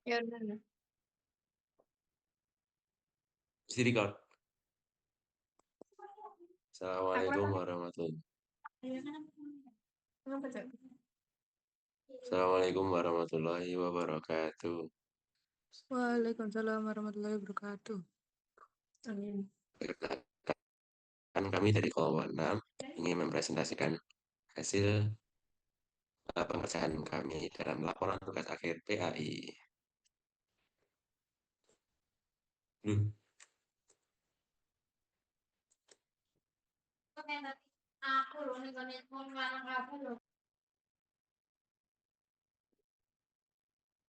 Ya udah. Mesti record. Apa Assalamualaikum tadi? warahmatullahi Iya kan? Kenapa tuh? Assalamualaikum warahmatullahi wabarakatuh. Waalaikumsalam warahmatullahi wabarakatuh. Amin. Kan kami dari kelompok 6 ingin mempresentasikan hasil pengerjaan kami dalam laporan tugas akhir PAI. Hmm. Aku loh nih kan mau ngelarang aku loh.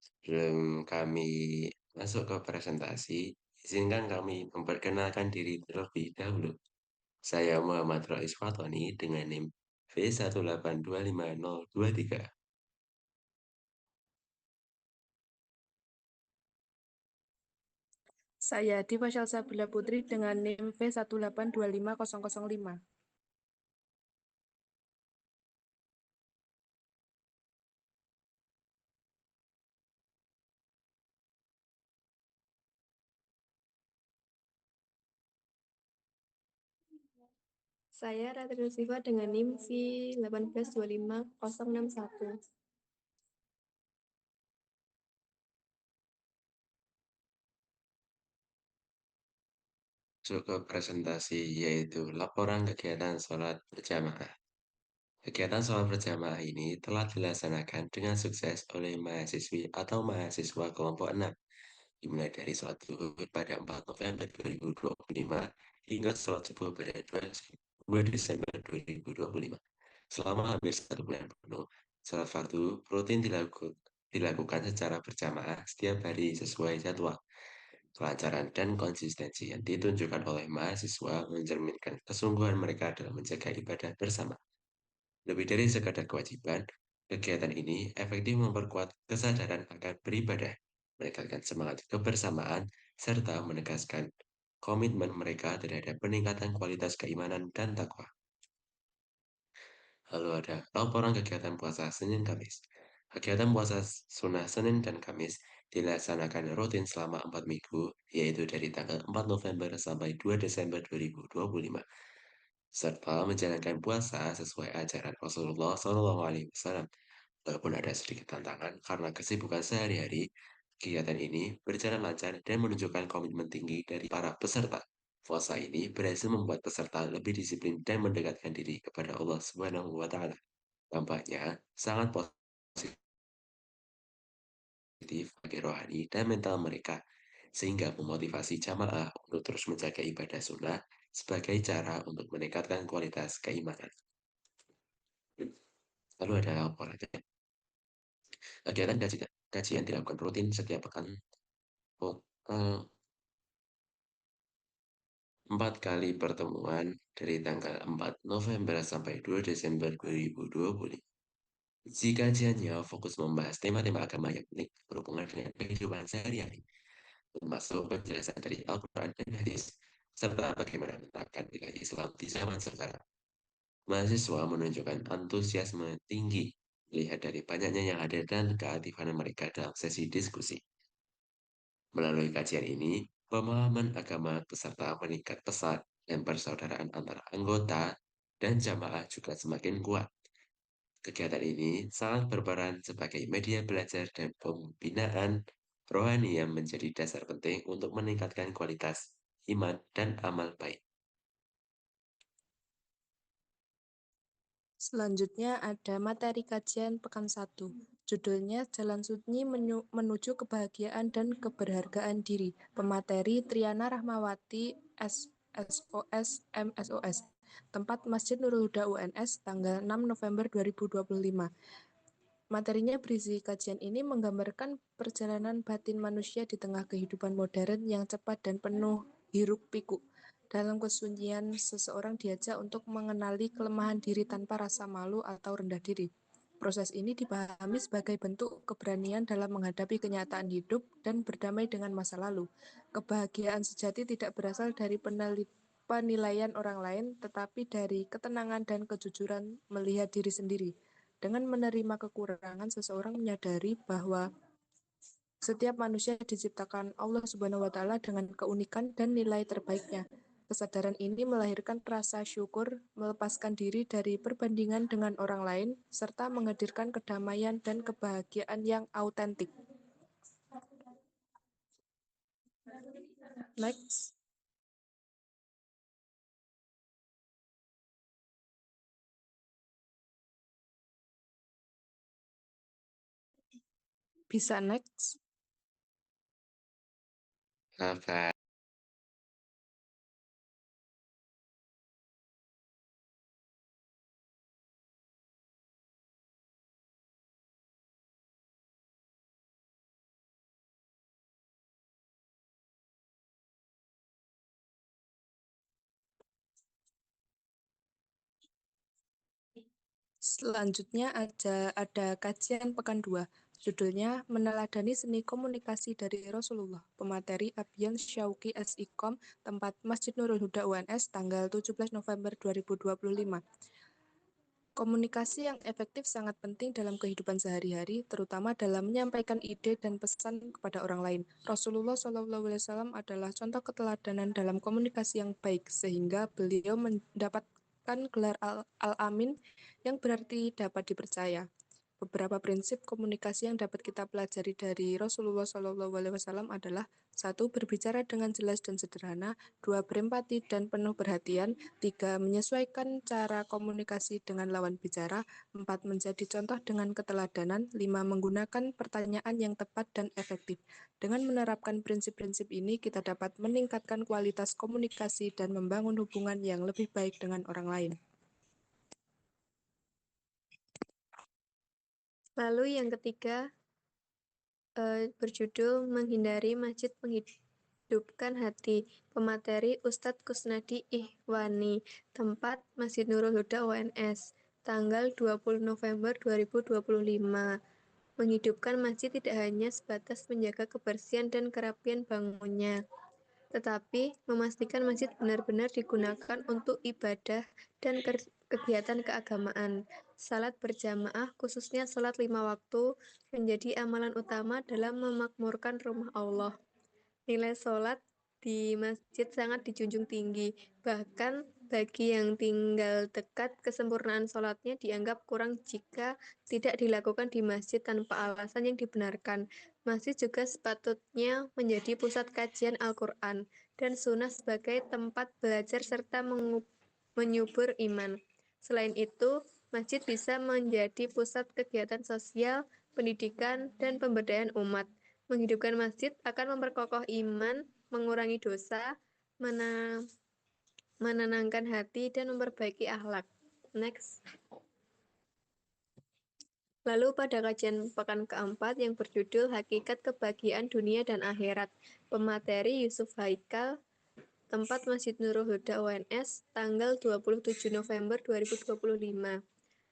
Sebelum kami masuk ke presentasi, izinkan kami memperkenalkan diri terlebih dahulu. Saya Muhammad Rais Fatoni dengan NIM V1825023. Saya Diva Sabila Putri dengan NIM V1825005. Saya Ratri Siva dengan NIM V1825061. Masuk ke presentasi yaitu laporan kegiatan sholat berjamaah. Kegiatan sholat berjamaah ini telah dilaksanakan dengan sukses oleh mahasiswi atau mahasiswa kelompok 6, dimulai dari sholat zuhur pada 4 November 2025 hingga sholat subuh pada 2 Desember 2025. Selama hampir 1 bulan penuh, sholat fardu rutin dilakukan secara berjamaah setiap hari sesuai jadwal. Kelancaran dan konsistensi yang ditunjukkan oleh mahasiswa mencerminkan kesungguhan mereka dalam menjaga ibadah bersama. Lebih dari sekadar kewajiban, kegiatan ini efektif memperkuat kesadaran akan beribadah, meningkatkan semangat kebersamaan, serta menegaskan komitmen mereka terhadap peningkatan kualitas keimanan dan takwa. Lalu ada laporan kegiatan puasa Senin Kamis. Kegiatan puasa sunnah Senin dan Kamis dilaksanakan rutin selama 4 minggu, yaitu dari tanggal 4 November sampai 2 Desember 2025, serta menjalankan puasa sesuai ajaran Rasulullah SAW. Walaupun ada sedikit tantangan karena kesibukan sehari-hari, kegiatan ini berjalan lancar dan menunjukkan komitmen tinggi dari para peserta. Puasa ini berhasil membuat peserta lebih disiplin dan mendekatkan diri kepada Allah Subhanahu wa Ta'ala. Dampaknya sangat positif bagi rohani dan mental mereka, sehingga memotivasi jamaah untuk terus menjaga ibadah sunnah sebagai cara untuk meningkatkan kualitas keimanan. Lalu ada laporannya. Kegiatan kajian dilakukan rutin setiap pekan. Oh, eh, 4 kali pertemuan dari tanggal 4 November sampai 2 Desember 2020. Si kajiannya fokus membahas tema-tema agama yang penting berhubungan dengan kehidupan sehari-hari, termasuk penjelasan dari Al-Quran dan Hadis, serta bagaimana menerapkan nilai Islam di zaman sekarang. Mahasiswa menunjukkan antusiasme tinggi melihat dari banyaknya yang hadir dan keaktifan mereka dalam sesi diskusi. Melalui kajian ini, pemahaman agama peserta meningkat pesat dan persaudaraan antara anggota dan jamaah juga semakin kuat. Kegiatan ini sangat berperan sebagai media belajar dan pembinaan rohani yang menjadi dasar penting untuk meningkatkan kualitas iman dan amal baik. Selanjutnya ada materi kajian pekan 1. Judulnya Jalan Sunyi Menuju Kebahagiaan dan Keberhargaan Diri. Pemateri Triana Rahmawati SOS MSOS. Tempat Masjid Nurul Huda UNS tanggal 6 November 2025. Materinya berisi kajian ini menggambarkan perjalanan batin manusia di tengah kehidupan modern yang cepat dan penuh hiruk-pikuk. Dalam kesunyian, seseorang diajak untuk mengenali kelemahan diri tanpa rasa malu atau rendah diri. Proses ini dipahami sebagai bentuk keberanian dalam menghadapi kenyataan hidup dan berdamai dengan masa lalu. Kebahagiaan sejati tidak berasal dari penilaian orang lain, tetapi dari ketenangan dan kejujuran melihat diri sendiri. Dengan menerima kekurangan, seseorang menyadari bahwa Setiap manusia diciptakan Allah Subhanahu wa Ta'ala dengan keunikan dan nilai terbaiknya. Kesadaran ini melahirkan rasa syukur, melepaskan diri dari perbandingan dengan orang lain, serta menghadirkan kedamaian dan kebahagiaan yang autentik. Next. Bisa next. Apa? Selanjutnya ada kajian pekan 2. Judulnya Meneladani Seni Komunikasi dari Rasulullah. Pemateri Abyan Syauqi SIKOM, tempat Masjid Nurul Huda UNS, tanggal 17 November 2025. Komunikasi yang efektif sangat penting dalam kehidupan sehari-hari, terutama dalam menyampaikan ide dan pesan kepada orang lain. Rasulullah SAW adalah contoh keteladanan dalam komunikasi yang baik, sehingga beliau mendapatkan gelar Al-Amin yang berarti dapat dipercaya. Beberapa prinsip komunikasi yang dapat kita pelajari dari Rasulullah SAW adalah: 1. Berbicara dengan jelas dan sederhana. 2. Berempati dan penuh perhatian. 3. Menyesuaikan cara komunikasi dengan lawan bicara. 4. Menjadi contoh dengan keteladanan. 5. Menggunakan pertanyaan yang tepat dan efektif. Dengan menerapkan prinsip-prinsip ini, kita dapat meningkatkan kualitas komunikasi dan membangun hubungan yang lebih baik dengan orang lain. Lalu yang ketiga berjudul Menghindari Masjid Menghidupkan Hati. Pemateri Ustadz Kusnadi Ihwani, tempat Masjid Nurul Huda UNS, tanggal 20 November 2025. Menghidupkan masjid tidak hanya sebatas menjaga kebersihan dan kerapian bangunnya, tetapi memastikan masjid benar-benar digunakan untuk ibadah dan kegiatan keagamaan. Salat berjamaah, khususnya salat 5 waktu, menjadi amalan utama dalam memakmurkan rumah Allah. Nilai salat di masjid sangat dijunjung tinggi, bahkan bagi yang tinggal dekat, kesempurnaan salatnya dianggap kurang jika tidak dilakukan di masjid tanpa alasan yang dibenarkan. Masjid juga sepatutnya menjadi pusat kajian Al-Quran dan sunnah sebagai tempat belajar serta menyubur iman. Selain itu, masjid bisa menjadi pusat kegiatan sosial, pendidikan, dan pemberdayaan umat. Menghidupkan masjid akan memperkokoh iman, mengurangi dosa, menenangkan hati, dan memperbaiki akhlak. Next. Lalu pada kajian pekan keempat yang berjudul Hakikat Kebahagiaan Dunia dan Akhirat, pemateri Yusuf Haikal, tempat Masjid Nurul Huda UNS, tanggal 27 November 2025.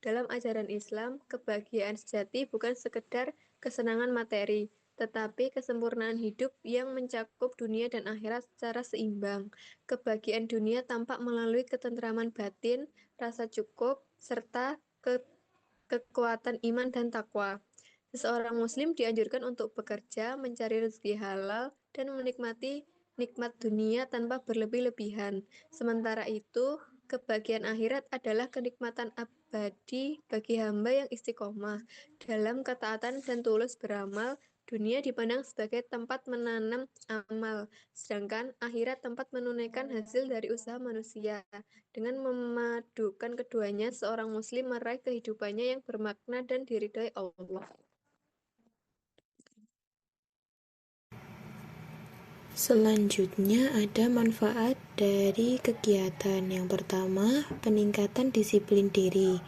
Dalam ajaran Islam, kebahagiaan sejati bukan sekedar kesenangan materi, tetapi kesempurnaan hidup yang mencakup dunia dan akhirat secara seimbang. Kebahagiaan dunia tampak melalui ketentraman batin, rasa cukup, serta kekuatan iman dan takwa. Seseorang muslim dianjurkan untuk bekerja, mencari rezeki halal, dan menikmati nikmat dunia tanpa berlebih-lebihan. Sementara itu, kebahagiaan akhirat adalah kenikmatan abadi bagi hamba yang istiqomah dalam ketaatan dan tulus beramal. Dunia dipandang sebagai tempat menanam amal, sedangkan akhirat tempat menunaikan hasil dari usaha manusia. Dengan memadukan keduanya, seorang muslim meraih kehidupannya yang bermakna dan diridhoi Allah. Selanjutnya ada manfaat dari kegiatan. Yang pertama, peningkatan disiplin diri.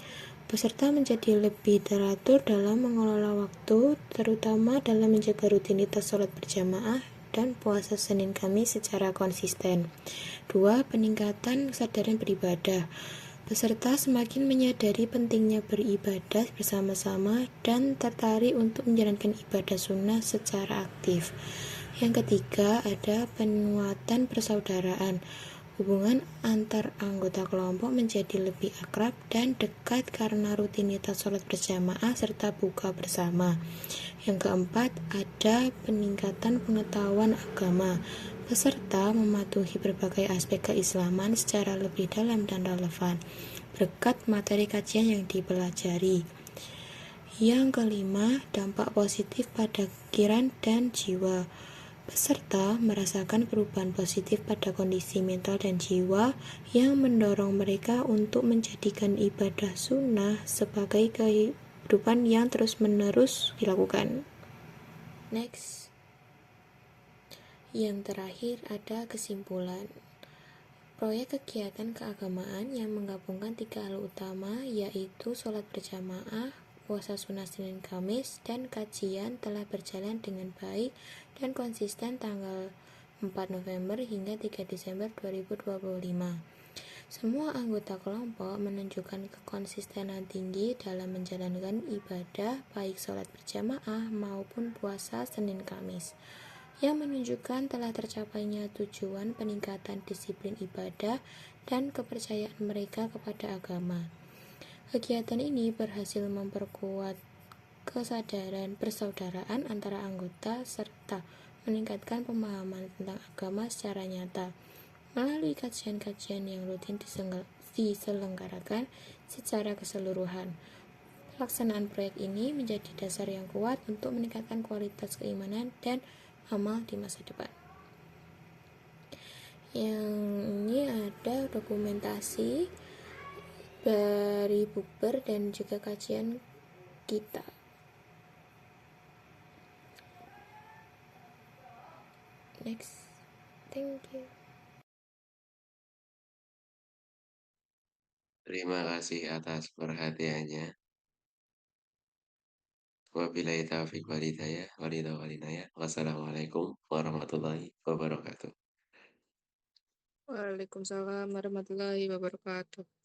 Peserta menjadi lebih teratur dalam mengelola waktu, terutama dalam menjaga rutinitas sholat berjamaah dan puasa Senin Kamis secara konsisten. 2. Peningkatan kesadaran beribadah. Peserta semakin menyadari pentingnya beribadah bersama-sama dan tertarik untuk menjalankan ibadah sunnah secara aktif. Yang ketiga, ada penguatan persaudaraan. Hubungan antar anggota kelompok menjadi lebih akrab dan dekat karena rutinitas sholat berjamaah serta buka bersama. Yang keempat, ada peningkatan pengetahuan agama. Peserta mematuhi berbagai aspek keislaman secara lebih dalam dan relevan, berkat materi kajian yang dipelajari. Yang kelima, dampak positif pada pikiran dan jiwa. Peserta merasakan perubahan positif pada kondisi mental dan jiwa yang mendorong mereka untuk menjadikan ibadah sunnah sebagai kehidupan yang terus-menerus dilakukan. Next. Yang terakhir ada kesimpulan. Proyek kegiatan keagamaan yang menggabungkan 3 hal utama yaitu sholat berjamaah, puasa sunnah Senin Kamis, dan kajian telah berjalan dengan baik dan konsisten tanggal 4 November hingga 3 Desember 2025. Semua anggota kelompok menunjukkan kekonsistenan tinggi dalam menjalankan ibadah baik sholat berjamaah maupun puasa Senin Kamis, yang menunjukkan telah tercapainya tujuan peningkatan disiplin ibadah dan kepercayaan mereka kepada agama. Kegiatan ini berhasil memperkuat kesadaran persaudaraan antara anggota serta meningkatkan pemahaman tentang agama secara nyata melalui kajian-kajian yang rutin diselenggarakan secara keseluruhan. Pelaksanaan proyek ini menjadi dasar yang kuat untuk meningkatkan kualitas keimanan dan amal di masa depan. Yang ini ada dokumentasi dari bukber dan juga kajian kita. Next. Thank you. Terima kasih atas perhatiannya. Wabillahi taufiq walhidayah. Wassalamualaikum warahmatullahi wabarakatuh. Waalaikumsalam warahmatullahi wabarakatuh.